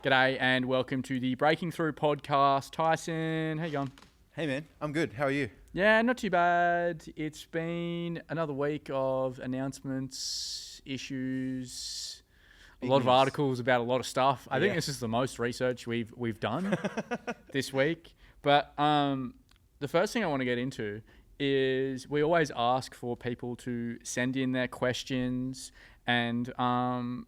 G'day and welcome to the Breaking Through podcast. Tyson, how you going? Hey man, I'm good. How are you? Yeah, not too bad. It's been another week of announcements, issues, a lot of articles about a lot of stuff. I think this is the most research we've done this week. But the first thing I want to get into is we always ask for people to send in their questions, and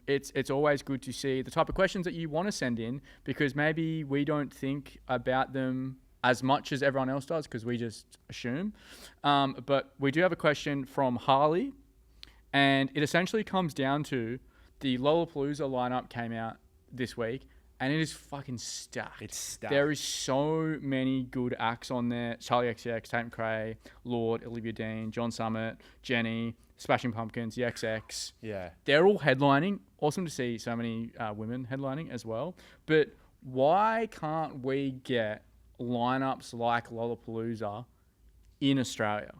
it's always good to see the type of questions that you want to send in, because maybe we don't think about them as much as everyone else does because we just assume. But we do have a question from Harley, and it essentially comes down to the Lollapalooza lineup came out this week, and it is fucking stacked. It's stacked. There is so many good acts on there. Charlie XCX, Tate McRae, Lord, Olivia Dean, John Summit, Jenny, Smashing Pumpkins, the XX. Yeah. They're all headlining. Awesome to see so many women headlining as well. But why can't we get lineups like Lollapalooza in Australia?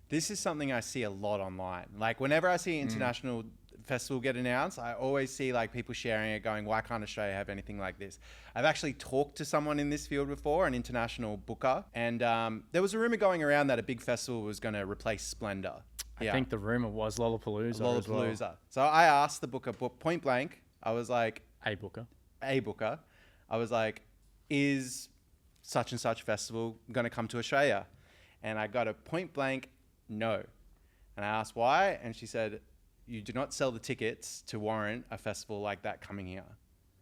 This is something I see a lot online. Like whenever I see an international festival get announced, I always see like people sharing it going, why can't Australia have anything like this? I've actually talked to someone in this field before, an international booker, and there was a rumor going around that a big festival was going to replace Splendor. I think the rumor was Lollapalooza. Lollapalooza. As well. So I asked the booker point blank, I was like, A booker. I was like, is such and such festival going to come to Australia? And I got a point blank no. And I asked why, and she said, you do not sell the tickets to warrant a festival like that coming here.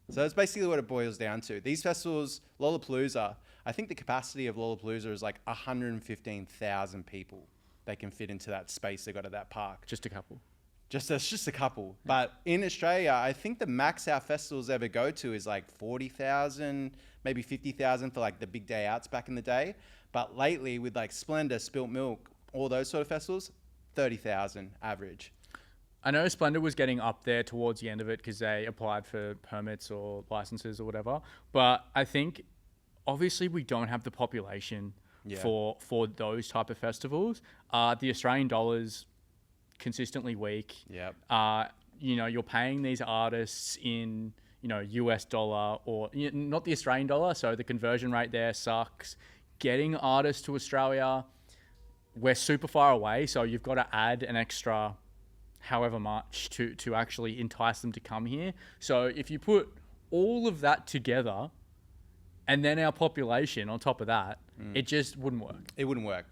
So that's basically what it boils down to. These festivals, Lollapalooza, I think the capacity of Lollapalooza is like 115,000 people they can fit into that space they got at that park. Just a couple. Just a couple. But in Australia, I think the max our festivals ever go to is like 40,000, maybe 50,000 for like the big day outs back in the day. But lately with like Splendor, Spilt Milk, all those sort of festivals, 30,000 average. I know Splendor was getting up there towards the end of it because they applied for permits or licenses or whatever. But I think obviously we don't have the population for those type of festivals. The Australian dollar's consistently weak. Yep. You're paying these artists in, US dollar or not the Australian dollar. So the conversion rate there sucks. Getting artists to Australia, we're super far away. So you've got to add an extra however much to actually entice them to come here. So if you put all of that together and then our population on top of that, it just wouldn't work. It wouldn't work.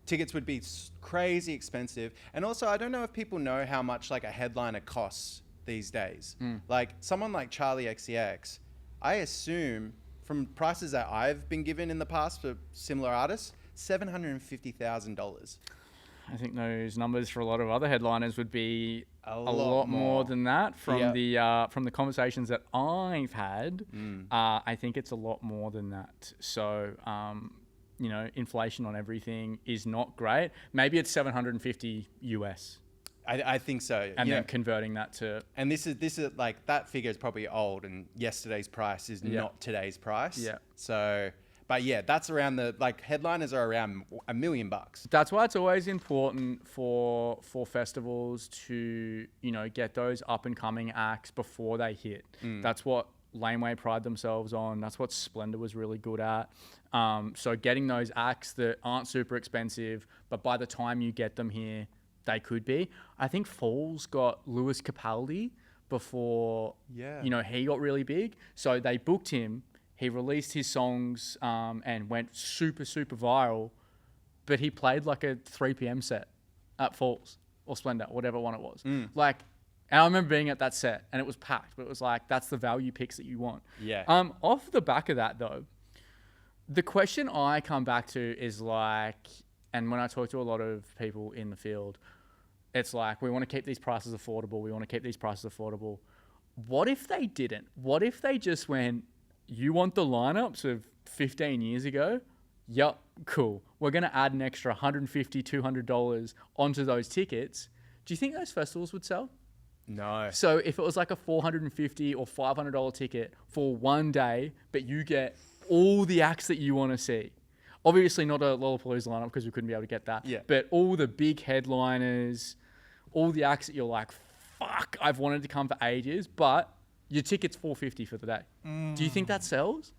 Tickets would be crazy expensive. And also, I don't know if people know how much like a headliner costs these days. Like someone like Charlie XCX, I assume from prices that I've been given in the past for similar artists, $750,000. I think those numbers for a lot of other headliners would be a lot more than that. From the conversations that I've had, I think it's a lot more than that. So, inflation on everything is not great. Maybe it's 750 US. I think so. And then converting that to... And this is like, that figure is probably old, and yesterday's price is not today's price. Yeah. So... But yeah, that's around headliners are around $1 million. That's why it's always important for festivals to, get those up and coming acts before they hit. That's what Laneway pride themselves on. That's what Splendor was really good at. So getting those acts that aren't super expensive, but by the time you get them here, they could be. I think Falls got Lewis Capaldi before, he got really big. So they booked him. He released his songs and went super, super viral, but he played like a 3 p.m. set at Falls or Splendor, whatever one it was. And I remember being at that set and it was packed, but it was like, that's the value picks that you want. Yeah. Off the back of that though, the question I come back to is like, and when I talk to a lot of people in the field, it's like, we want to keep these prices affordable. What if they didn't? What if they just went, you want the lineups of 15 years ago? Yup, cool. We're going to add an extra $150, $200 onto those tickets. Do you think those festivals would sell? No. So if it was like a $450 or $500 ticket for one day, but you get all the acts that you want to see. Obviously not a Lollapalooza lineup because we couldn't be able to get that. Yeah. But all the big headliners, all the acts that you're like, fuck, I've wanted to come for ages, but Your ticket's $450 for the day. Do you think that sells?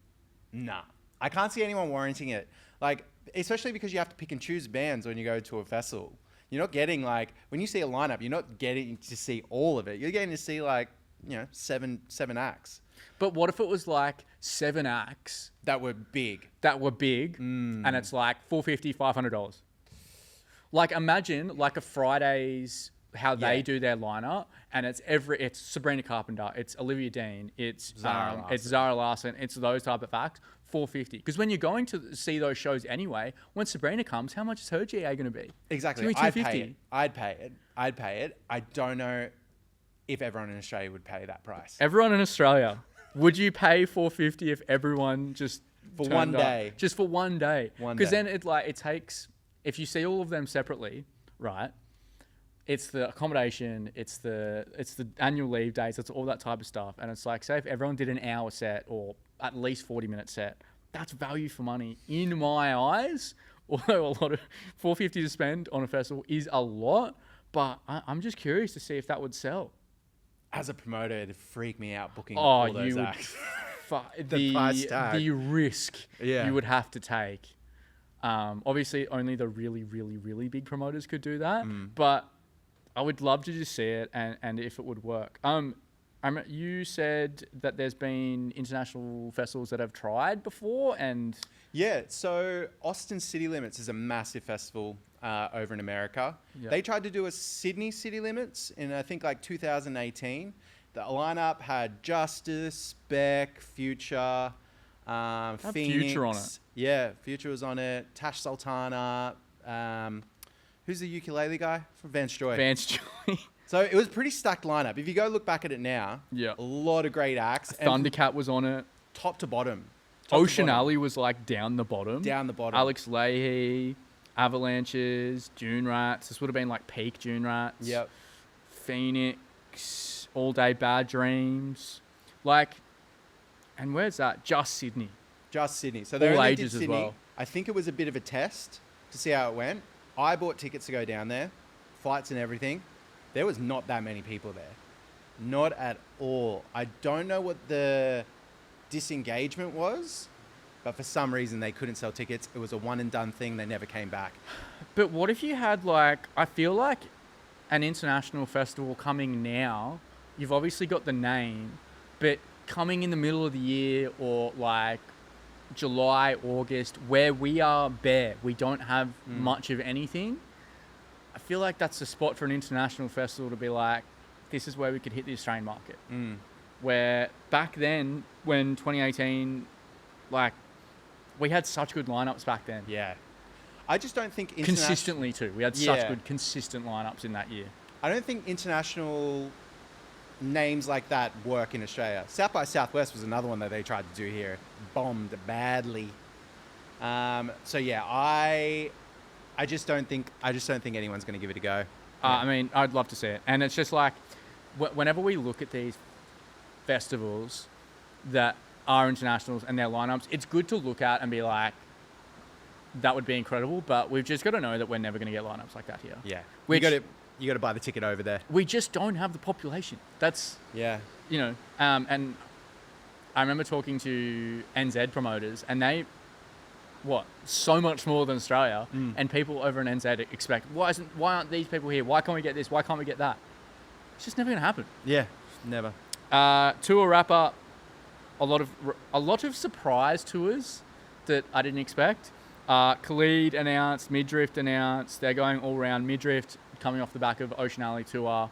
Nah. I can't see anyone warranting it. Like, especially because you have to pick and choose bands when you go to a festival. You're not getting, like, when you see a lineup, you're not getting to see all of it. You're getting to see, like, you know, seven acts. But what if it was like 7 acts That were big. And it's like $450, $500? Like, imagine like a Fridayz, how they do their lineup, and it's Sabrina Carpenter, it's Olivia Dean, it's Zara Larsson, it's those type of acts, $450. Because when you're going to see those shows anyway, when Sabrina comes, how much is her GA going to be? Exactly. It's gonna be I'd pay it. I don't know if everyone in Australia would pay that price. Everyone in Australia, would you pay $450 if everyone just For one day. Up? Just for one day. One Because day. then it takes, if you see all of them separately, right? It's the accommodation, it's the annual leave days, it's all that type of stuff. And it's like, say if everyone did an hour set or at least 40-minute set, that's value for money in my eyes. Although a lot of $450 to spend on a festival is a lot, but I'm just curious to see if that would sell. As a promoter, it'd freak me out booking all those acts. The price tag. The risk you would have to take. Obviously, only the really, really, really big promoters could do that. But I would love to just see it and if it would work. You said that there's been international festivals that have tried before, and Yeah, so Austin City Limits is a massive festival over in America. Yep. They tried to do a Sydney City Limits in, I think, like 2018. The lineup had Justice, Beck, Future, Phoenix. Future on it. Yeah, Future was on it. Tash Sultana. Who's the ukulele guy? From Vance Joy. Vance Joy. So it was a pretty stacked lineup. If you go look back at it now, Yeah. a lot of great acts. Thundercat was on it. Top to bottom. Ocean Alley was like down the bottom. Down the bottom. Alex Leahy, Avalanches, Dune Rats. This would have been like peak Dune Rats. Yep. Phoenix, All Day Bad Dreams. Like, and where's that? Just Sydney. Just Sydney. So All they only ages did as Sydney. well. I think it was a bit of a test to see how it went. I bought tickets to go down there, flights and everything. There was not that many people there. Not at all. I don't know what the disengagement was, but for some reason they couldn't sell tickets. It was a one and done thing. They never came back. But what if you had like, I feel like an international festival coming now, you've obviously got the name, but coming in the middle of the year or like July, August, where we are bare, we don't have much of anything. I feel like that's the spot for an international festival to be like, this is where we could hit the Australian market. Where back then, when 2018, like, we had such good lineups back then. Yeah. I just don't think Consistently too. We had such good consistent lineups in that year. I don't think international names like that work in Australia. South by Southwest was another one that they tried to do here. Bombed badly. So yeah, I just don't think anyone's going to give it a go. I mean, I'd love to see it. And it's just like, whenever we look at these festivals that are internationals and their lineups, it's good to look at and be like, that would be incredible, but we've just got to know that we're never going to get lineups like that here. Yeah. Which, you got to buy the ticket over there. We just don't have the population. That's, you know, and I remember talking to NZ promoters and they, so much more than Australia, and people over in NZ expect, why aren't these people here? Why can't we get this? Why can't we get that? It's just never going to happen. Yeah, never. Tour wrap up, a lot of surprise tours that I didn't expect. Khalid announced, Midrift announced, they're going all round. Midrift coming off the back of Ocean Alley tour,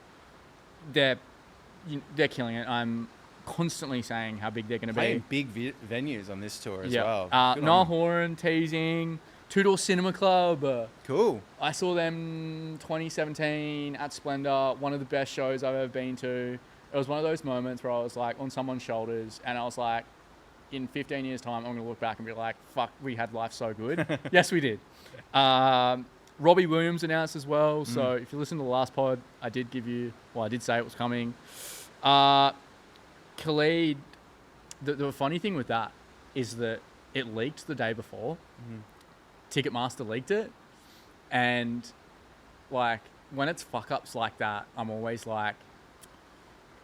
they're killing it. I'm constantly saying how big they're going to be. Playing big venues on this tour as well. Noel Horan teasing, Two Door Cinema Club. Cool. I saw them 2017 at Splendor, one of the best shows I've ever been to. It was one of those moments where I was like on someone's shoulders and I was like, in 15 years time, I'm going to look back and be like, fuck, we had life so good. Yes, we did. Robbie Williams announced as well. So if you listen to the last pod, I did say it was coming. Khalid, the funny thing with that is that it leaked the day before. Ticketmaster leaked it. And like, when it's fuck ups like that, I'm always like,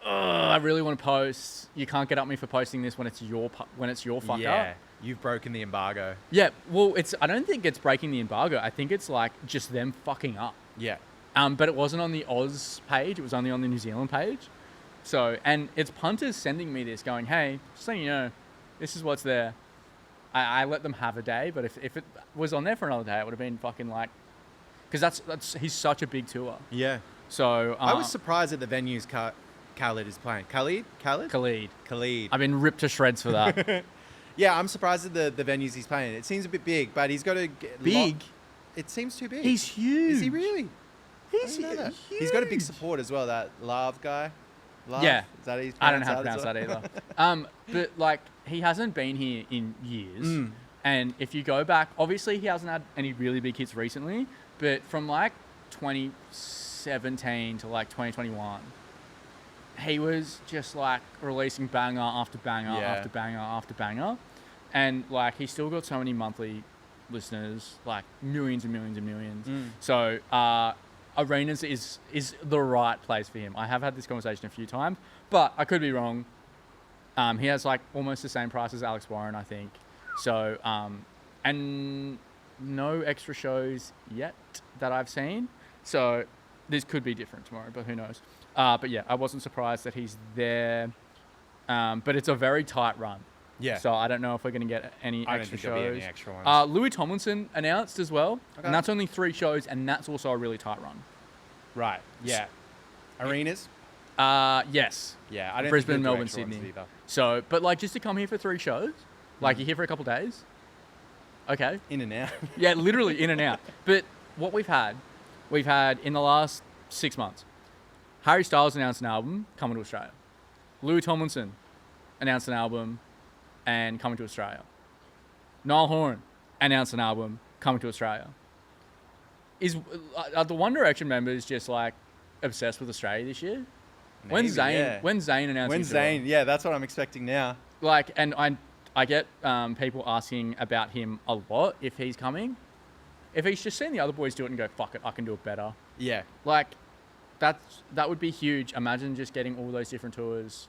I really want to post. You can't get at me for posting this when it's your fuck Yeah, up. you've broken the embargo. Yeah, well, I don't think it's breaking the embargo. I think it's like just them fucking up. Yeah. But it wasn't on the Oz page. It was only on the New Zealand page. So, and it's punters sending me this going, hey, just so you know, this is what's there. I let them have a day, but if it was on there for another day, it would have been fucking like, because he's such a big tour. Yeah. So I was surprised at the venues Khalid is playing. Khalid? Khalid. Khalid. I've been ripped to shreds for that. Yeah, I'm surprised at the venues he's playing. It seems a bit big, but he's got to get... Big? It seems too big. He's huge. Is he really? He's huge. huge. He's got a big support as well, that Lav guy. Lav? Yeah. Is that how he's I don't know how to pronounced pronounce that either. But like, he hasn't been here in years. And if you go back, obviously he hasn't had any really big hits recently, but from like 2017 to like 2021, he was just like releasing banger after banger after banger after banger. And like, he's still got so many monthly listeners, like millions and millions and millions. So arenas is the right place for him. I have had this conversation a few times, but I could be wrong. He has like almost the same price as Alex Warren, I think. So, and no extra shows yet that I've seen. So this could be different tomorrow, but who knows? But yeah, I wasn't surprised that he's there. But it's a very tight run. Yeah. So I don't know if we're going to get any I extra don't think there'll shows. be any extra ones. Louis Tomlinson announced as well. Okay. And that's only 3 shows, and that's also a really tight run. Right. Yeah. Arenas? Yes. Yeah. I don't Brisbane, think he'll do Melbourne, extra ones Sydney. either. So, but like just to come here for 3 shows, like you're here for a couple of days. Okay. In and out. Yeah, literally in and out. But what we've had in the last 6 months, Harry Styles announced an album coming to Australia. Louis Tomlinson announced an album and coming to Australia. Niall Horan announced an album coming to Australia. Are the One Direction members just like obsessed with Australia this year? When's Zayn announcing? When's Zayn? Yeah, that's what I'm expecting now. Like, and I get people asking about him a lot if he's coming. If he's just seen the other boys do it and go, fuck it, I can do it better. Yeah. Like, that would be huge. Imagine just getting all those different tours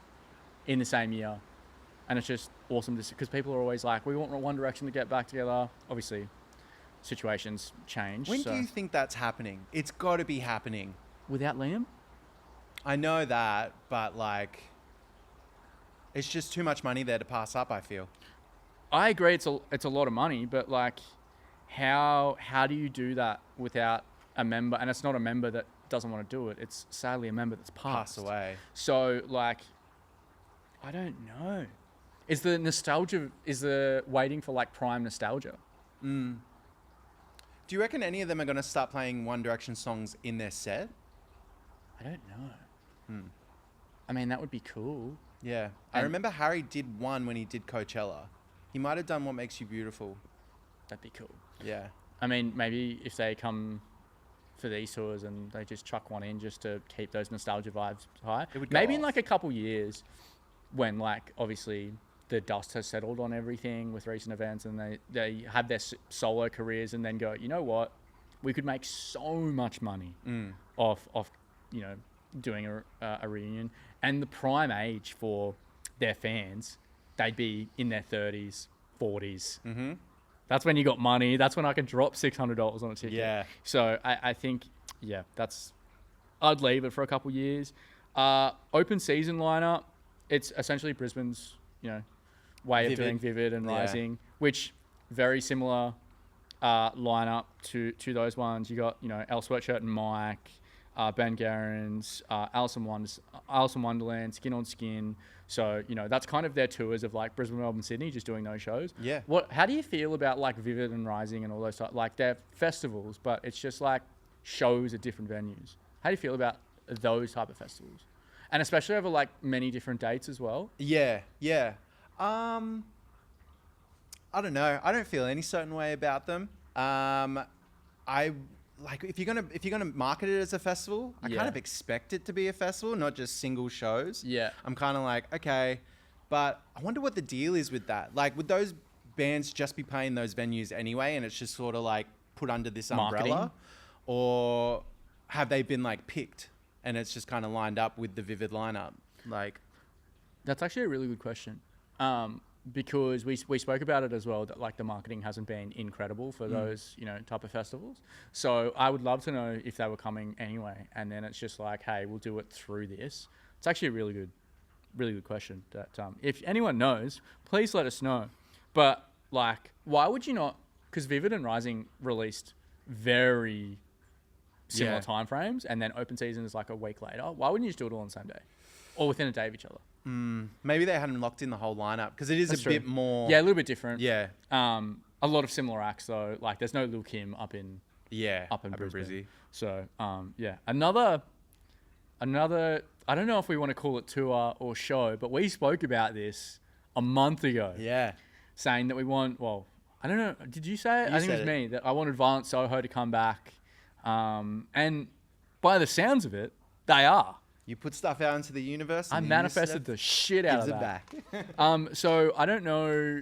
in the same year. And it's just awesome because people are always like, we want One Direction to get back together. Obviously, situations change. When do you think that's happening? It's got to be happening. Without Liam? I know that, but like, it's just too much money there to pass up, I feel. I agree. It's a lot of money, but like, how do you do that without a member? And it's not a member that doesn't want to do it. It's sadly a member that's passed away. So like, I don't know. Is the waiting for like prime nostalgia? Do you reckon any of them are going to start playing One Direction songs in their set? I don't know. I mean, that would be cool. Yeah. I remember Harry did one when he did Coachella. He might have done What Makes You Beautiful. That'd be cool. Yeah. I mean, maybe if they come for these tours and they just chuck one in just to keep those nostalgia vibes high. It would go maybe in off. like a couple years when like obviously the dust has settled on everything with recent events and they have their solo careers and then go, you know what? We could make so much money off you know, doing a reunion. And the prime age for their fans, they'd be in their 30s, 40s. Mm-hmm. That's when you got money. That's when I can drop $600 on a ticket. Yeah. So I think, yeah, I'd leave it for a couple years. Open season lineup, it's essentially Brisbane's, you know, way of doing Vivid and Rising, which very similar lineup to those ones. You got, you know, El Sweatshirt and Mike, Ben Garens, Alice in Wonderland, Skin on Skin. So, you know, that's kind of their tours of like Brisbane, Melbourne, Sydney, just doing those shows. Yeah. How do you feel about like Vivid and Rising and all those stuff? Like they're festivals, but it's just like shows at different venues. How do you feel about those type of festivals? And especially over like many different dates as well? Yeah. Yeah. I don't know. I don't feel any certain way about them. I like if you're gonna market it as a festival, I kind of expect it to be a festival, not just single shows. Yeah. I'm kind of like, okay, but I wonder what the deal is with that. Like, would those bands just be playing those venues anyway, and it's just sort of like put under this umbrella, Marketing. or have they been like picked and it's just kind of lined up with the Vivid lineup? Like, That's actually a really good question. Because we spoke about it as well, that like the marketing hasn't been incredible for those, you know, type of festivals. So I would love to know if they were coming anyway. And then it's just like, hey, we'll do it through this. It's actually a really good question that, if anyone knows, please let us know. But like, why would you not? Because Vivid and Rising released very similar timeframes, and then Open Season is like a week later. Why wouldn't you just do it all on the same day or within a day of each other? Maybe they hadn't locked in the whole lineup because it is a bit more. Yeah, a little bit different. Yeah. A lot of similar acts though. Like, there's no Lil Kim up in Brisbane. Brizzy. So yeah, another. I don't know if we want to call it tour or show, but we spoke about this a month ago. Yeah. Saying that we want. Well, I don't know. Did you say it? I think it was me that I wanted Violent Soho to come back. And by the sounds of it, they are. You put stuff out into the universe. I manifested the shit out of that. Back. So I don't know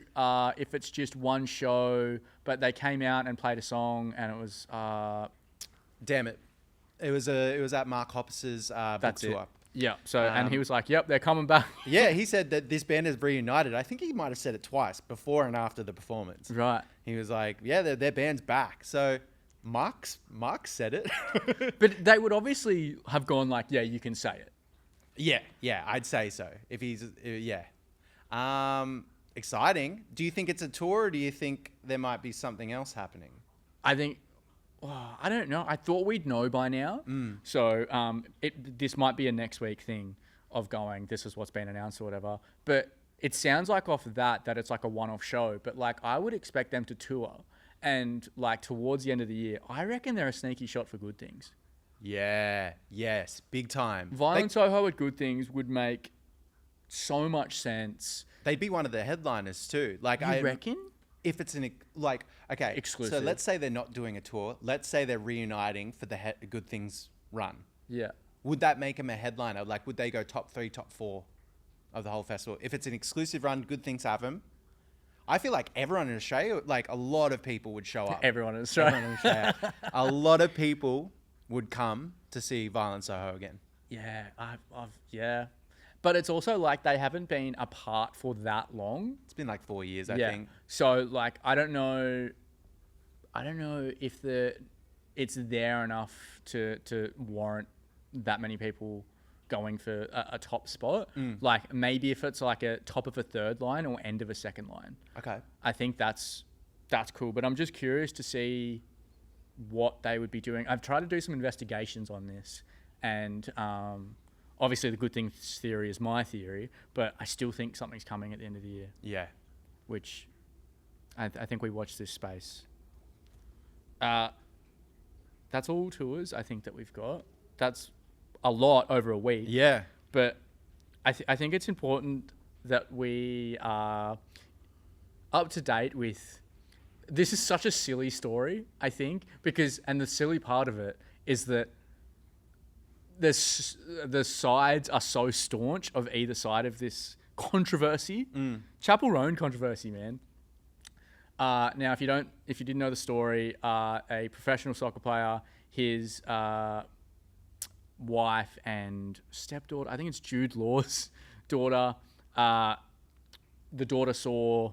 if it's just one show, but they came out and played a song, and it was. Damn it! It was at Mark Hoppus's book tour. Yeah. So and he was like, "Yep, they're coming back." Yeah, he said that this band has reunited. I think he might have said it twice, before and after the performance. Right. He was like, "Yeah, their band's back." So. Mark said it. But they would obviously have gone like, yeah, you can say it. Yeah, I'd say so. If he's, exciting. Do you think it's a tour, or do you think there might be something else happening? I think, I don't know. I thought we'd know by now. So this might be a next week thing of going, this is what's been announced or whatever. But it sounds like off of that it's like a one-off show. But like, I would expect them to tour. And like towards the end of the year, I reckon they're a sneaky shot for Good Things. Yeah, yes, big time. Violent Soho at Good Things would make so much sense. They'd be one of the headliners too. Like, I reckon? If it's exclusive. So let's say they're not doing a tour. Let's say they're reuniting for the Good Things run. Yeah. Would that make them a headliner? Like, would they go top 3, top 4 of the whole festival? If it's an exclusive run, Good Things have them. I feel like everyone in Australia, like a lot of people would show up. Everyone in Australia. A lot of people would come to see Violent Soho again. Yeah, yeah. But it's also like they haven't been apart for that long. It's been like 4 years, I think. So like, I don't know if it's there enough to warrant that many people going for a top spot. Like maybe if it's like a top of a third line or end of a second line. Okay. I think that's cool. But I'm just curious to see what they would be doing. I've tried to do some investigations on this, and obviously the Good Things theory is my theory, but I still think something's coming at the end of the year. Yeah. Which I think we watch this space. That's all tours I think that we've got. That's a lot over a week. Yeah. But I think it's important that we are up to date with... This is such a silly story, I think, and the silly part of it is that the sides are so staunch of either side of this controversy. Chappell Roan controversy, man. Now, if you didn't know the story, a professional soccer player, his wife and stepdaughter, I think it's Jude Law's daughter, the daughter saw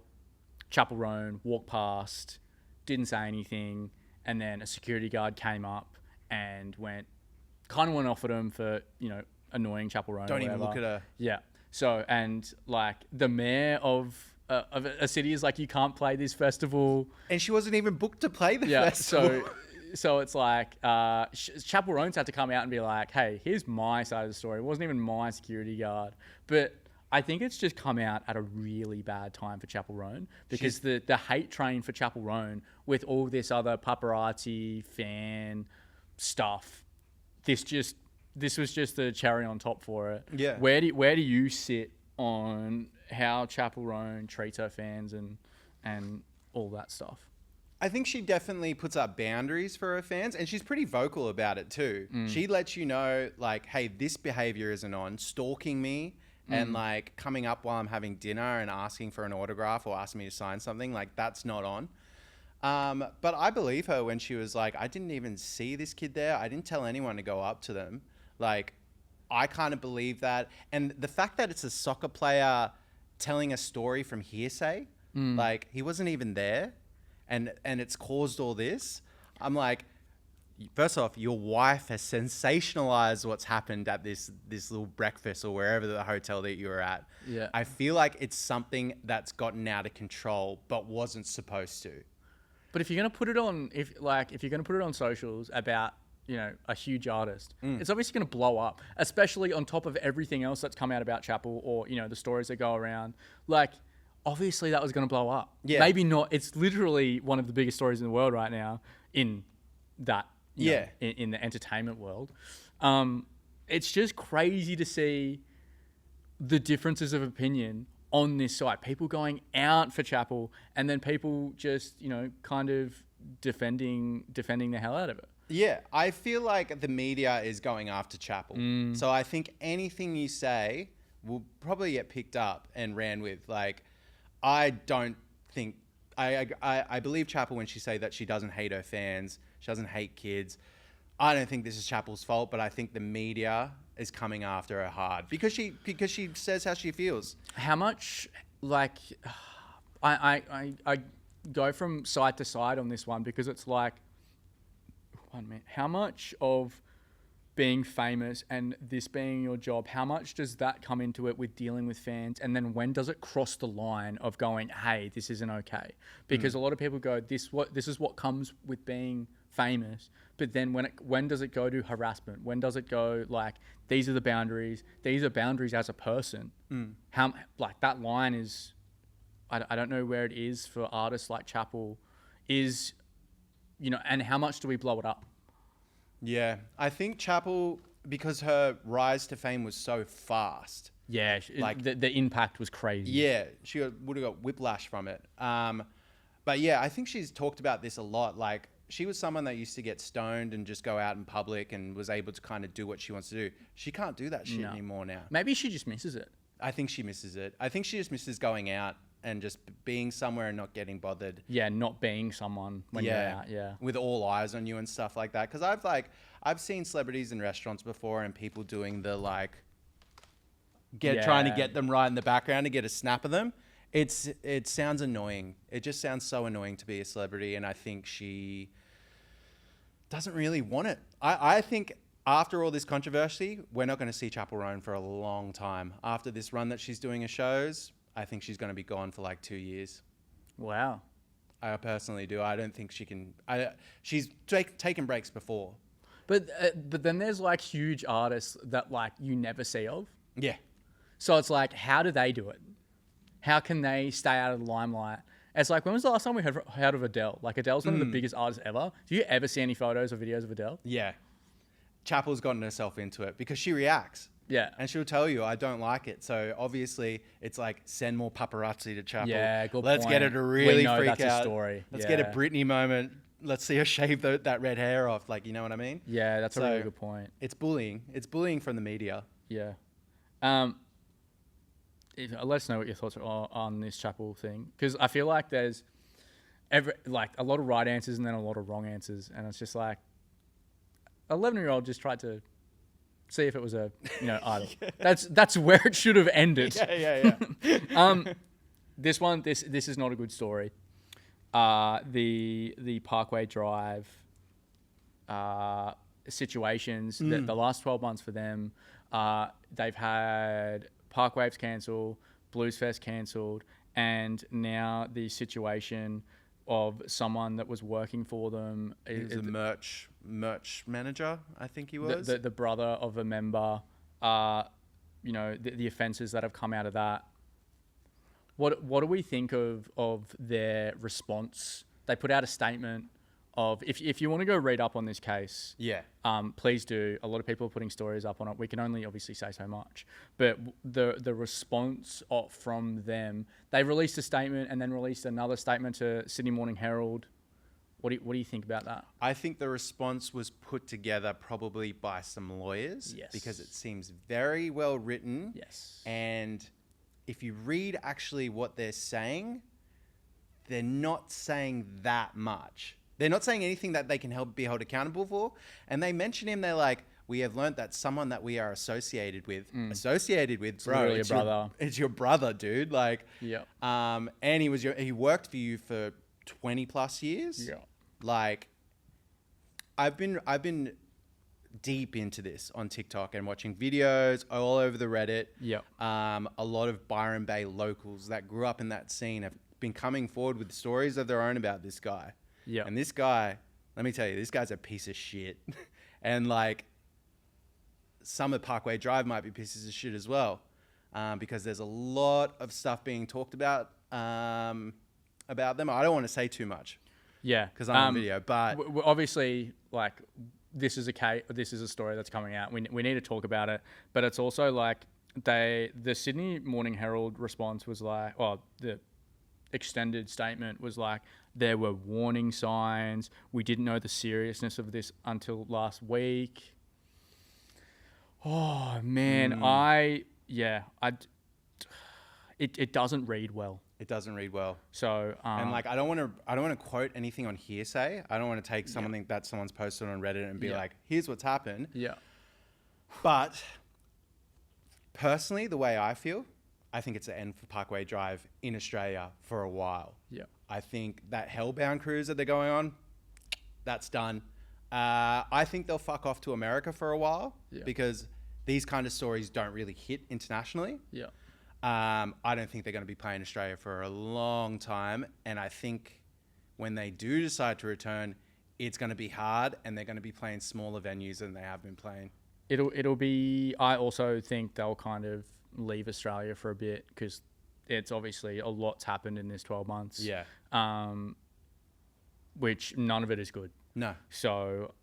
Chappell Roan walk past, didn't say anything, and then a security guard came up and went off at him for, annoying Chappell Roan. Don't even look at her. Yeah. So, and like the mayor of a city is like, you can't play this festival. And she wasn't even booked to play the festival. So it's like, Chappell Roan's had to come out and be like, hey, here's my side of the story. It wasn't even my security guard. But I think it's just come out at a really bad time for Chappell Roan, because the hate train for Chappell Roan with all this other paparazzi fan stuff, this was just the cherry on top for it. Yeah. Where do you sit on how Chappell Roan treats her fans and all that stuff? I think she definitely puts up boundaries for her fans, and she's pretty vocal about it too. She lets you know, like, hey, this behavior isn't on. Stalking me and like coming up while I'm having dinner and asking for an autograph or asking me to sign something, like, that's not on. But I believe her when she was like, I didn't even see this kid there. I didn't tell anyone to go up to them. Like, I kind of believe that. And the fact that it's a soccer player telling a story from hearsay, like he wasn't even there, and it's caused all this. I'm like, first off, your wife has sensationalized what's happened at this little breakfast or wherever the hotel that you were at. Yeah. I feel like it's something that's gotten out of control but wasn't supposed to. But if you're gonna put it on, if you're gonna put it on socials about, you know, a huge artist, it's obviously gonna blow up, especially on top of everything else that's come out about Chappell, or, you know, the stories that go around. Like, obviously that was gonna blow up. Yeah. Maybe not. It's literally one of the biggest stories in the world right now in that. You know, in the entertainment world. It's just crazy to see the differences of opinion on this side. People going out for Chappell, and then people just, you know, kind of defending the hell out of it. Yeah, I feel like the media is going after Chappell. So I think anything you say will probably get picked up and ran with. Like, I don't think... I believe Chappell when she say that she doesn't hate her fans. She doesn't hate kids. I don't think this is Chappell's fault, but I think the media is coming after her hard because she says how she feels. How much, like, I go from side to side on this one, because it's like, how much of being famous and this being your job, how much does that come into it with dealing with fans? And then when does it cross the line of going, hey, this isn't okay? Because a lot of people go, this is what comes with being famous. But then when does it go to harassment? When does it go, like, these are the boundaries? These are boundaries as a person. How, like, that line is, I don't know where it is for artists like Chappell, is, you know, and how much do we blow it up? Yeah, I think Chappell, because her rise to fame was so fast. Yeah, like the impact was crazy. Yeah, she would have got whiplash from it. But yeah, I think she's talked about this a lot. Like, she was someone that used to get stoned and just go out in public and was able to kind of do what she wants to do. She can't do that shit anymore now. Maybe she just misses it. I think she misses it. I think she just misses going out and just being somewhere and not getting bothered. Yeah, not being someone when you're out, with all eyes on you and stuff like that. Because I've seen celebrities in restaurants before and people doing the, like, trying to get them right in the background to get a snap of them. It sounds annoying. It just sounds so annoying to be a celebrity, and I think she doesn't really want it. I think after all this controversy, we're not going to see Chappell Roan for a long time. After this run that she's doing of shows, I think she's going to be gone for like 2 years. Wow. I personally do. I don't think she can... she's taken breaks before. But then there's, like, huge artists that, like, you never see of. Yeah. So it's like, how do they do it? How can they stay out of the limelight? It's like, when was the last time we heard of Adele? Like, Adele's one of the biggest artists ever. Do you ever see any photos or videos of Adele? Yeah. Chappell's gotten herself into it because she reacts. Yeah. And she'll tell you, I don't like it. So obviously it's like, send more paparazzi to Chappell. Yeah, good Let's point. get her to really We know freak that's out. A story. Let's get a Britney moment. Let's see her shave that red hair off. Like, you know what I mean? Yeah, that's a really good point. It's bullying. It's bullying from the media. Yeah. Let us know what your thoughts are on this Chappell thing. Because I feel like there's a lot of right answers and then a lot of wrong answers. And it's just like, 11-year-old just tried to see if it was a, you know, idol. That's where it should have ended. Yeah. This is not a good story. The Parkway Drive situations, the last 12 months for them, they've had Parkwaves cancelled, Blues Fest cancelled, and now the situation of someone that was working for them. He was a merch manager, I think he was. The brother of a member, you know, the offences that have come out of that. What do we think of their response? They put out a statement of, if you want to go read up on this case, please do. A lot of people are putting stories up on it. We can only obviously say so much, but the response from them, they released a statement and then released another statement to Sydney Morning Herald. What do you think about that? I think the response was put together probably by some lawyers, because it seems very well written. Yes, and if you read actually what they're saying, they're not saying that much. They're not saying anything that they can be held accountable for. And they mention him, they're like, we have learnt that someone that we are associated with, bro, really a brother. It's your brother, dude. Like, Yeah. And he worked for you for 20 plus years. Yeah. Like, I've been deep into this on TikTok and watching videos all over the Reddit. Yeah. A lot of Byron Bay locals that grew up in that scene have been coming forward with stories of their own about this guy. Yeah. And this guy, let me tell you, this guy's a piece of shit. And like, some of Parkway Drive might be pieces of shit as well, because there's a lot of stuff being talked about them. I don't want to say too much. Yeah. Because I'm on video, but obviously, like, this is a story that's coming out. We need to talk about it, but it's also like the Sydney Morning Herald response was like, the extended statement was like, there were warning signs. We didn't know the seriousness of this until last week. Oh man, it doesn't read well. it doesn't read well. So And like, I don't want to quote anything on hearsay. I don't want to take something that someone's posted on Reddit and be like, here's what's happened. Yeah. But personally, the way I feel, I think it's the end for Parkway Drive in Australia for a while. Yeah. I think that Hellbound cruise that they're going on, that's done. I think they'll fuck off to America for a while because these kind of stories don't really hit internationally. Yeah. I don't think they're going to be playing Australia for a long time. And I think when they do decide to return, it's going to be hard and they're going to be playing smaller venues than they have been playing. It'll be, I also think they'll kind of leave Australia for a bit because it's obviously a lot's happened in this 12 months. Yeah. Which none of it is good. No. So,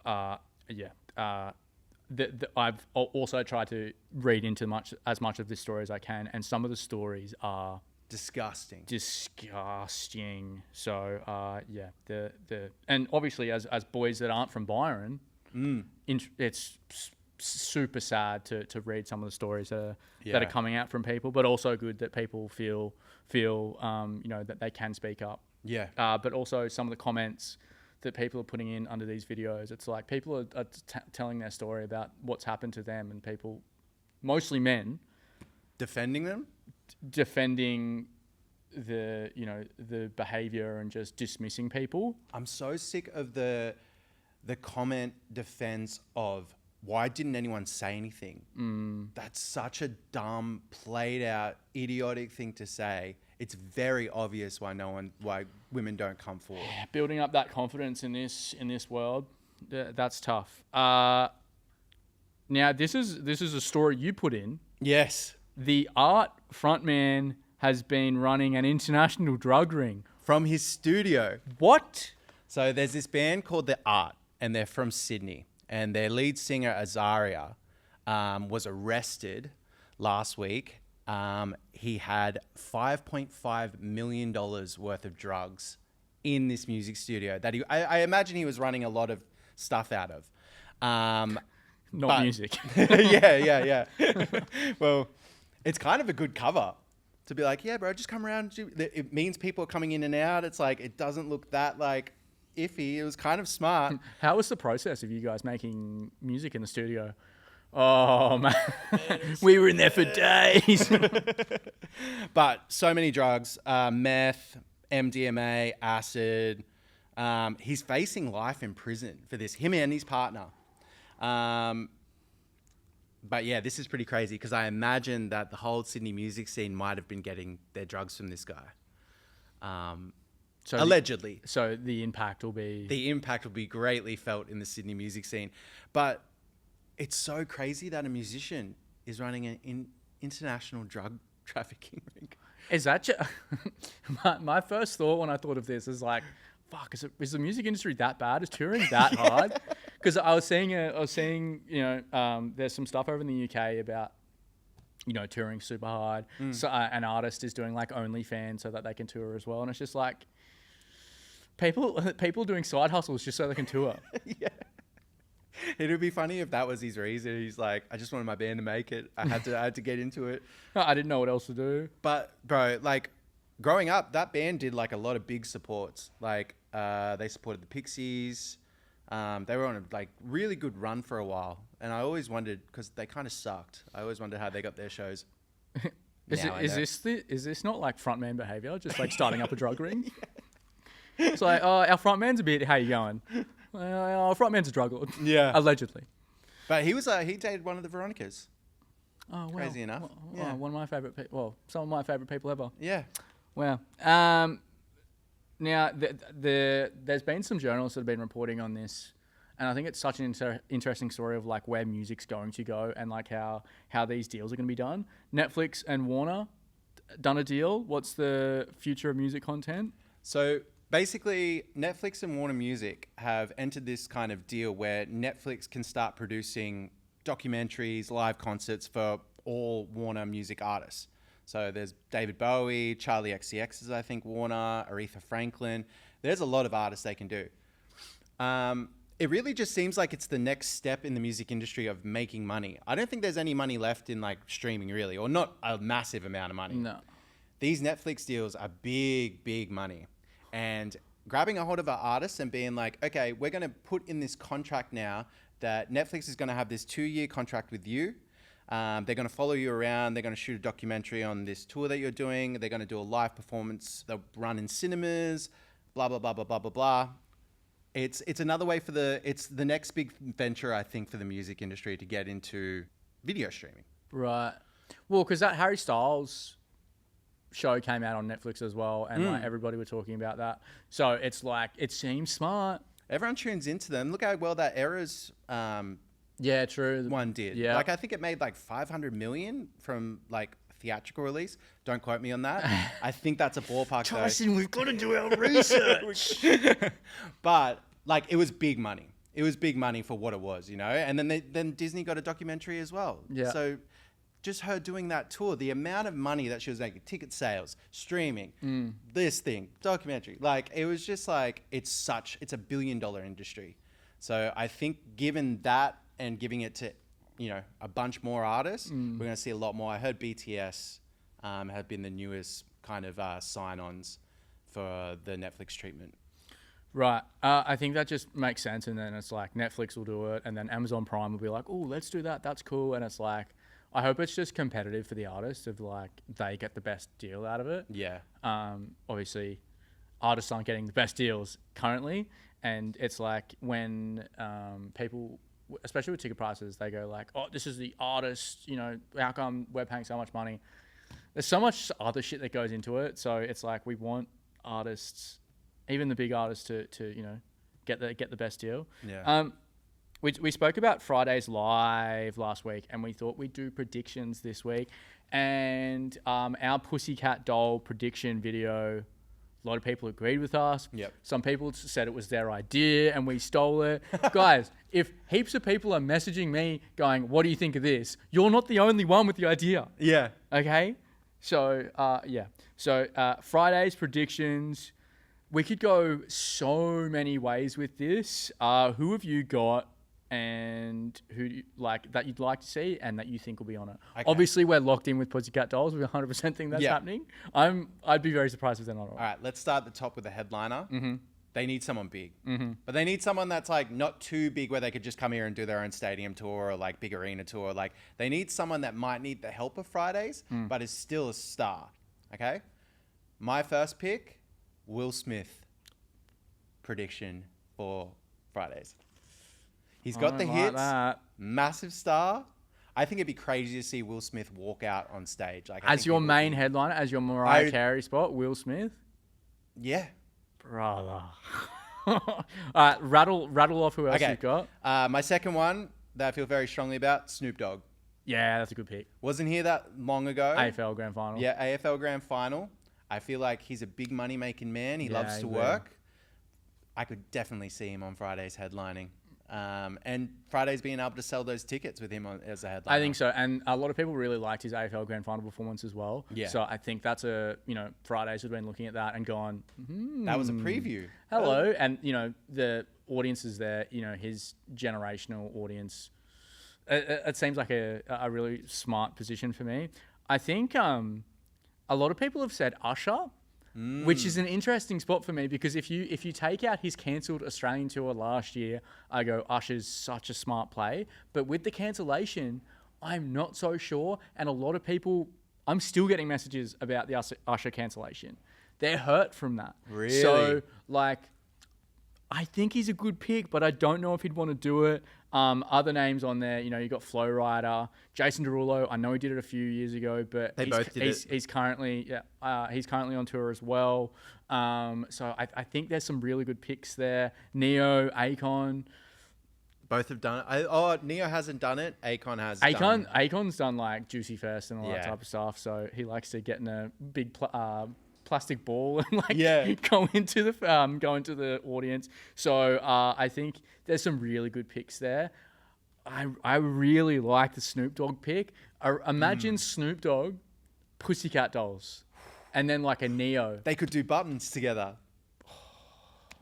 I've also tried to read into as much of this story as I can, and some of the stories are disgusting. So, and obviously as boys that aren't from Byron, it's super sad to read some of the stories that are coming out from people, but also good that people feel that they can speak up. Yeah. But also some of the comments that people are putting in under these videos, it's like people are telling their story about what's happened to them, and people, mostly men, defending them, defending the behavior and just dismissing people. I'm so sick of the comment defense of, why didn't anyone say anything? That's such a dumb, played out, idiotic thing to say. It's very obvious why women don't come forward. Yeah, building up that confidence in this world, that's tough. Now this is a story you put in. Yes. The Art frontman has been running an international drug ring from his studio. What? So there's this band called The Art, and they're from Sydney. And their lead singer, Azaria, was arrested last week. He had $5.5 million worth of drugs in this music studio that I imagine he was running a lot of stuff out of. Not music. Yeah. Well, it's kind of a good cover to be like, yeah, bro, just come around. It means people are coming in and out. It's like, it doesn't look that like iffy. It was kind of smart. How was the process of you guys making music in the studio? Oh man, we were in there for days. But so many drugs, meth, MDMA, acid. He's facing life in prison for this, him and his partner. But yeah, this is pretty crazy because I imagine that the whole Sydney music scene might have been getting their drugs from this guy. Allegedly. So the impact will be greatly felt in the Sydney music scene. But it's so crazy that a musician is running an international drug trafficking ring. Is that my first thought when I thought of this is like, fuck, is the music industry that bad? Is touring that hard? Because I was seeing there's some stuff over in the UK about touring super hard. So an artist is doing like OnlyFans so that they can tour as well, and it's just like people doing side hustles just so they can tour. Yeah. It would be funny if that was his reason. He's like, I just wanted my band to make it. I had to get into it. I didn't know what else to do. But bro, like growing up, that band did like a lot of big supports. Like they supported the Pixies. They were on a like really good run for a while, and I always wondered because they kind of sucked. I always wondered how they got their shows. Is this not like frontman behavior? Just like starting up a drug ring? It's like, oh, our frontman's a bit. How you going? Our frontman's a drug lord. Yeah, allegedly. But he dated one of the Veronicas. Oh, wow. Crazy enough. Yeah. One of my favorite people. Well, some of my favorite people ever. Yeah. Wow. Now, there's been some journalists that have been reporting on this, and I think it's such an interesting story of like where music's going to go and like how these deals are going to be done. Netflix and Warner done a deal. What's the future of music content? So basically, Netflix and Warner Music have entered this kind of deal where Netflix can start producing documentaries, live concerts for all Warner Music artists. So there's David Bowie, Charlie XCX is I think Warner, Aretha Franklin. There's a lot of artists they can do. It really just seems like it's the next step in the music industry of making money. I don't think there's any money left in like streaming really, or not a massive amount of money. No. These Netflix deals are big, big money. And grabbing a hold of our artists and being like, okay, we're going to put in this contract now that Netflix is going to have this 2-year contract with you. They're going to follow you around. They're going to shoot a documentary on this tour that you're doing. They're going to do a live performance. They'll run in cinemas, blah, blah, blah, blah, blah, blah, blah. It's another way it's the next big venture, I think, for the music industry to get into video streaming. Right. Well, because that Harry Styles show came out on Netflix as well, and like everybody were talking about that. So it's like, it seems smart. Everyone tunes into them. Look how well that Eras yeah, true. one did. Yeah. Like I think it made like 500 million from like theatrical release. Don't quote me on that. I think that's a ballpark. Tyson, we've got to do our research. But like it was big money. It was big money for what it was, you know. And then Disney got a documentary as well. Yeah. So just her doing that tour, the amount of money that she was making, ticket sales, streaming, this thing, documentary, like it was just like it's a $1 billion industry. So I think given that and giving it to, you know, a bunch more artists, we're going to see a lot more. I heard BTS have been the newest kind of sign-ons for the Netflix treatment. Right. I think that just makes sense. And then it's like Netflix will do it, and then Amazon Prime will be like, oh, let's do that. That's cool. And it's like, I hope it's just competitive for the artists of like they get the best deal out of it. Yeah. Obviously, artists aren't getting the best deals currently, and it's like when people, especially with ticket prices, they go like, "Oh, this is the artist. You know, how come we're paying so much money?" There's so much other shit that goes into it. So it's like we want artists, even the big artists, to you know get the best deal. Yeah. We spoke about Fridayz Live last week, and we thought we'd do predictions this week. And our Pussycat Doll prediction video, a lot of people agreed with us. Yep. Some people said it was their idea and we stole it. Guys, if heaps of people are messaging me going, what do you think of this? You're not the only one with the idea. Yeah. Okay? So, yeah. So, Friday's predictions. We could go so many ways with this. Who have you got? And who like that you'd like to see and that you think will be on it. Okay. Obviously, we're locked in with Pussycat Dolls. We 100% think that's happening. I'd be very surprised if they're not on it. All right, let's start at the top with the headliner. Mm-hmm. They need someone big, but they need someone that's like not too big where they could just come here and do their own stadium tour or like big arena tour. Like they need someone that might need the help of Fridayz, but is still a star. Okay, my first pick, Will Smith. Prediction for Fridayz. He's got the hits, massive star. I think it'd be crazy to see Will Smith walk out on stage. Like as your main headliner, as your Mariah Carey spot, Will Smith? Yeah. Brother. All right, rattle off who else you've got. My second one that I feel very strongly about, Snoop Dogg. Yeah, that's a good pick. Wasn't here that long ago. AFL Grand Final. Yeah, AFL Grand Final. I feel like he's a big money-making man. He loves to work. I could definitely see him on Fridayz headlining. And Fridayz being able to sell those tickets with him as a headliner. I think so. And a lot of people really liked his AFL Grand Final performance as well. Yeah. So I think that's Fridayz have been looking at that and gone, that was a preview. Hello. And, the audience is there, his generational audience. It seems like a really smart position for me. I think a lot of people have said Usher. which is an interesting spot for me because if you take out his cancelled Australian tour last year, I go, Usher's such a smart play. But with the cancellation, I'm not so sure. And a lot of people, I'm still getting messages about the Usher cancellation. They're hurt from that. Really? So, like, I think he's a good pick, but I don't know if he'd want to do it. Other names on there, you got Flow Rider, Jason Derulo. I know he did it a few years ago, but he's currently on tour as well. So I think there's some really good picks there. Neo, Akon. Both have done it. Neo hasn't done it. Akon has. Akon's done like Juicy First and all that type of stuff. So he likes to get in a big plastic ball and go into the audience. So I think there's some really good picks there. I really like the Snoop Dogg pick. Imagine Snoop Dogg, Pussycat Dolls, and then like a Neo. They could do buttons together.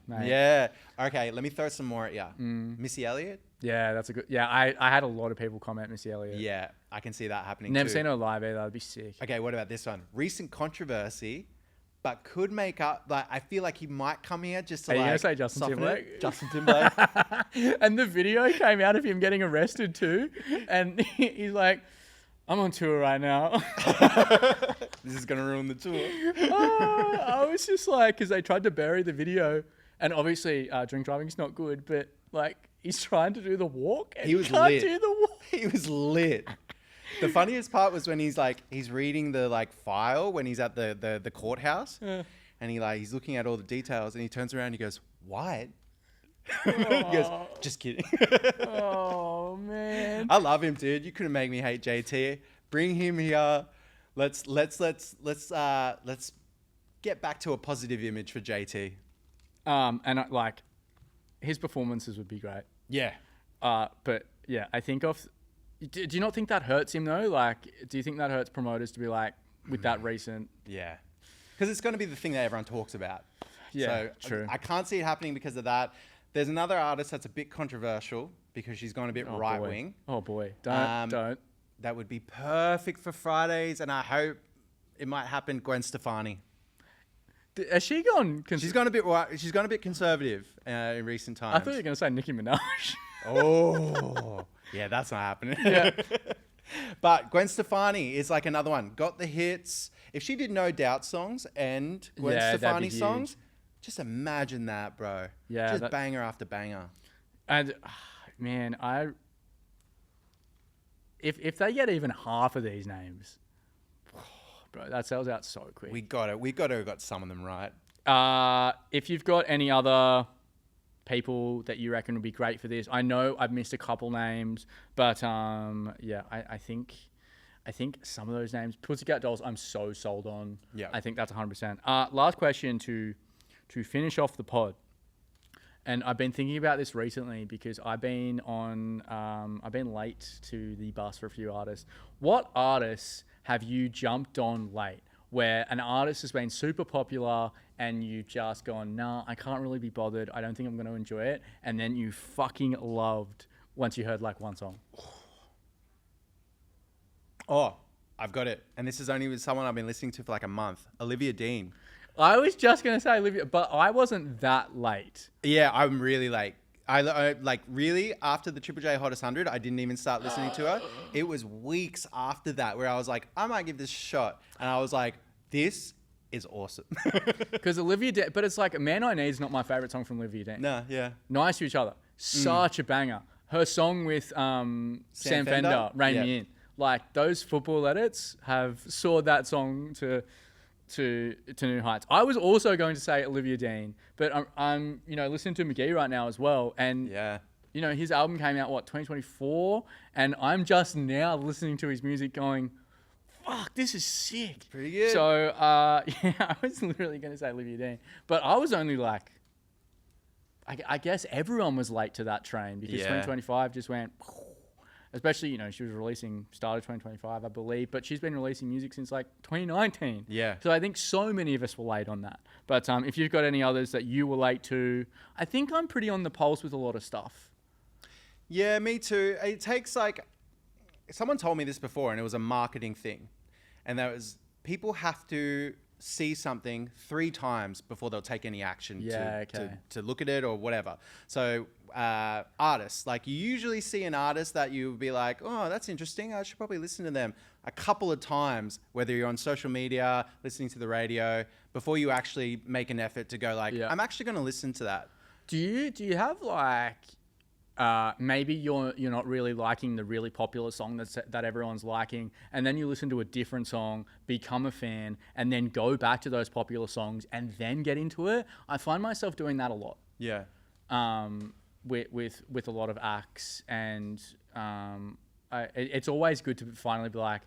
Mate. Yeah. Okay, let me throw some more at you. Missy Elliott? Yeah, that's a good... Yeah, I had a lot of people comment Missy Elliott. Yeah, I can see that happening Never too. seen her live either. That'd be sick. Okay, what about this one? Recent controversy, but could make up... Like, I feel like he might come here just to Are you like... going to say Justin soften Timberlake? it. Justin Timberlake. And the video came out of him getting arrested too. And he's like, I'm on tour right now. This is going to ruin the tour. I was just like... Because they tried to bury the video. And obviously, drink driving is not good. But like, he's trying to do the walk. And He was can't lit. do the walk. He was lit. The funniest part was when he's reading the like file when he's at the courthouse, and he's looking at all the details, and he turns around and he goes, "What?" He goes, "Just kidding." Oh man. I love him, dude. You couldn't make me hate JT. Bring him here. Let's get back to a positive image for JT. And like, his performances would be great. Yeah. But yeah, I think do you not think that hurts him though? Like, do you think that hurts promoters to be like, with that recent? Yeah. Because it's going to be the thing that everyone talks about. Yeah, so true. I can't see it happening because of that. There's another artist that's a bit controversial because she's gone a bit right wing. Oh boy, don't. That would be perfect for Fridayz, and I hope it might happen. Gwen Stefani. Has she gone? She's gone a bit right. She's gone a bit conservative in recent times. I thought you were going to say Nicki Minaj. Oh, yeah, that's not happening. Yeah. But Gwen Stefani is like another one. Got the hits. If she did No Doubt songs and Gwen Stefani songs, just imagine that, bro. Yeah, just banger after banger. And man, if they get even half of these names, bro, that sells out so quick. We got it. We got to have got some of them right. If you've got any other people that you reckon would be great for this, I know I've missed a couple names, but yeah, I think some of those names, Pussycat Dolls, I'm so sold on. Yeah, I think that's 100%. Last question to finish off the pod, and I've been thinking about this recently because I've been late to the bus for a few artists. What artists have you jumped on late, where an artist has been super popular and you've just gone, nah, I can't really be bothered. I don't think I'm going to enjoy it. And then you fucking loved once you heard like one song. Oh, I've got it. And this is only with someone I've been listening to for like a month. Olivia Dean. I was just going to say Olivia, but I wasn't that late. Yeah, I'm really late. I like really after the Triple J Hottest 100, I didn't even start listening to her. It was weeks after that where I was like, I might give this a shot. And I was like, this is awesome. Because Olivia Dean, but it's like Man I Need is not my favorite song from Olivia Dean. No, yeah. Nice to Each Other. Such a banger. Her song with Sam Fender, Rain Me In. Like those football edits have soared that song to new heights. I was also going to say Olivia Dean, but I'm listening to McGee right now as well, and his album came out 2024, and I'm just now listening to his music going, fuck, this is sick. Pretty good. So yeah, I was literally going to say Olivia Dean, but I was only like, I guess everyone was late to that train because 2025 just went. Especially, she was started 2025, I believe, but she's been releasing music since like 2019. Yeah. So I think so many of us were late on that. But if you've got any others that you were late to, I think I'm pretty on the pulse with a lot of stuff. Yeah, me too. It takes like, someone told me this before and it was a marketing thing. And that was, people have to see something 3 times before they'll take any action to look at it or whatever. So artists, like you usually see an artist that you would be like, oh, that's interesting, I should probably listen to them a couple of times, whether you're on social media, listening to the radio, before you actually make an effort to go like, I'm actually going to listen to that. Do you have like maybe you're not really liking the really popular song that everyone's liking, and then you listen to a different song, become a fan, and then go back to those popular songs and then get into it? I find myself doing that a lot. Yeah. With a lot of acts, and it's always good to finally be like,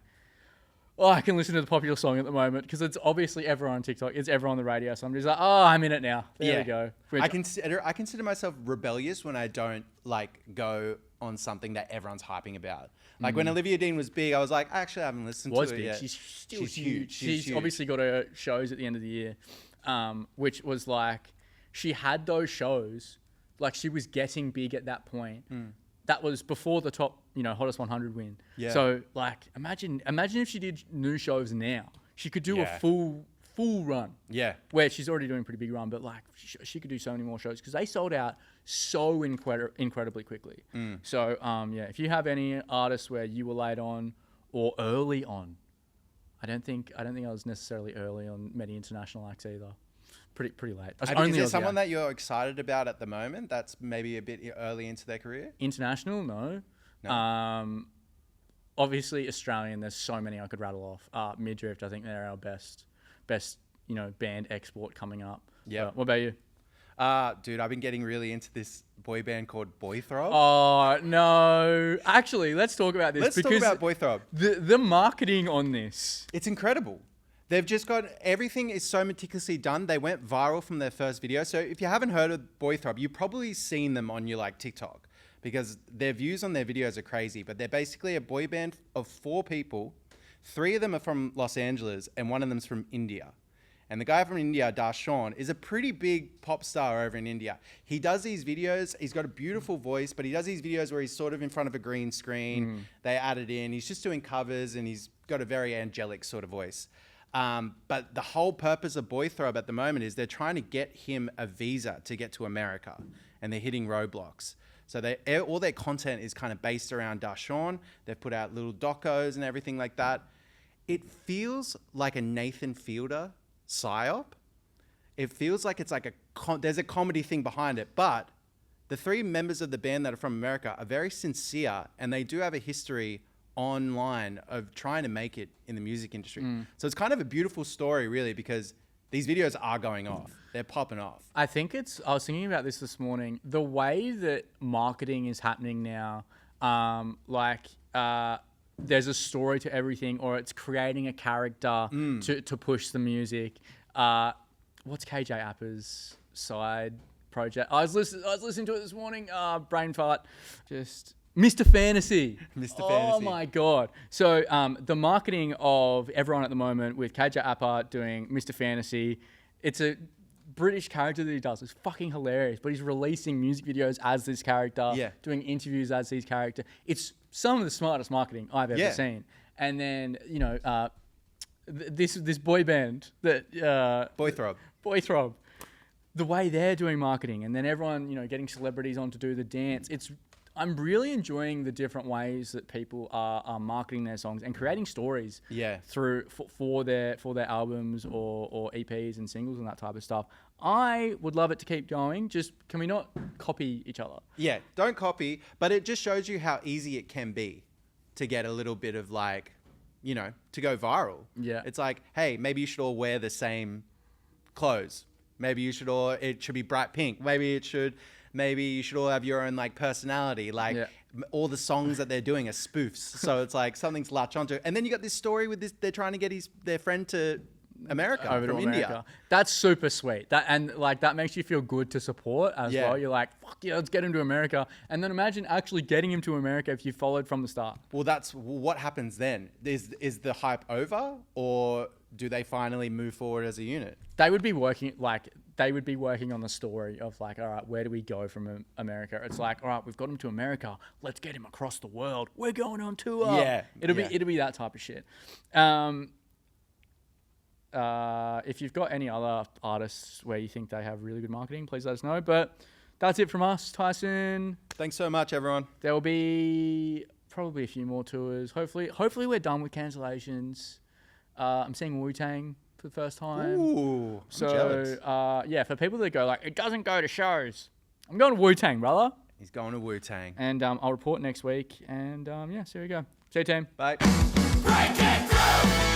oh, I can listen to the popular song at the moment, because it's obviously everyone on TikTok, it's everyone on the radio, so I'm just like, oh, I'm in it now. There we go. I consider myself rebellious when I don't like go on something that everyone's hyping about. Like when Olivia Dean was big, I was like, I actually haven't listened to it yet. She's still huge. She's huge. Obviously got her shows at the end of the year, which was like, she had those shows, like she was getting big at that point. That was before the top, hottest 100 win. Yeah. So like, imagine if she did new shows now. She could do a full run. Yeah. Where she's already doing a pretty big run, but like she could do so many more shows because they sold out so incredibly quickly. So if you have any artists where you were late on or early on, I don't think I was necessarily early on many international acts either. Pretty late. Is there someone that you're excited about at the moment that's maybe a bit early into their career? International, no. Obviously Australian. There's so many I could rattle off. Midriff, I think they're our best band export coming up. Yeah. What about you? Dude, I've been getting really into this boy band called Boythrob. Oh no! Actually, let's talk about this. Let's talk about Boythrob. The marketing on this, it's incredible. They've just got, everything is so meticulously done. They went viral from their first video. So if you haven't heard of Boythrob, you've probably seen them on your like TikTok, because their views on their videos are crazy. But they're basically a boy band of 4 people. 3 of them are from Los Angeles and 1 of them's from India. And the guy from India, Darshan, is a pretty big pop star over in India. He does these videos. He's got a beautiful voice, but he does these videos where he's sort of in front of a green screen. They add it in. He's just doing covers, and he's got a very angelic sort of voice. But the whole purpose of Boythrob at the moment is they're trying to get him a visa to get to America, and they're hitting roadblocks. So all their content is kind of based around Darshan. They've put out little docos and everything like that. It feels like a Nathan Fielder psyop. It feels like it's like there's a comedy thing behind it, but the 3 members of the band that are from America are very sincere, and they do have a history online of trying to make it in the music industry. So it's kind of a beautiful story, really, because these videos are going off. They're popping off. I was thinking about this morning. The way that marketing is happening now, there's a story to everything, or it's creating a character to push the music. What's KJ Appa's side project? I was listening to it this morning. Brain fart. Just Mr. Fantasy. Mr. Fantasy. Oh my God. So the marketing of everyone at the moment with KJ Appa doing Mr. Fantasy, it's a British character that he does. It's fucking hilarious. But he's releasing music videos as this character, doing interviews as his character. It's some of the smartest marketing I've ever seen. And then, this boy band that Boythrob. The way they're doing marketing, and then everyone, getting celebrities on to do the dance. I'm really enjoying the different ways that people are marketing their songs and creating stories for their albums or EPs and singles and that type of stuff. I would love it to keep going. Just, can we not copy each other? Yeah, don't copy, but it just shows you how easy it can be to get a little bit of like, to go viral. Yeah. It's like, hey, maybe you should all wear the same clothes. Maybe it should be bright pink. Maybe you should all have your own like personality. Like all the songs that they're doing are spoofs. So it's like something to latch onto. And then you got this story with this, they're trying to get their friend to America over from to India. America. That's super sweet. That makes you feel good to support as well. You're like, fuck yeah, let's get him to America. And then imagine actually getting him to America if you followed from the start. Well, that's what happens then. Is the hype over, or do they finally move forward as a unit? They would be working on the story of like, all right, where do we go from America? It's like, all right, we've got him to America. Let's get him across the world. We're going on tour. Yeah. It'll be that type of shit. If you've got any other artists where you think they have really good marketing, please let us know. But that's it from us, Tyson. Thanks so much, everyone. There will be probably a few more tours. Hopefully we're done with cancellations. I'm seeing Wu-Tang for the first time. Ooh, so I'm jealous. Yeah, for people that go like, it doesn't go to shows, I'm going to Wu-Tang, brother. He's going to Wu-Tang. And I'll report next week. And yeah, so here we go. See you, team. Bye. Break it through!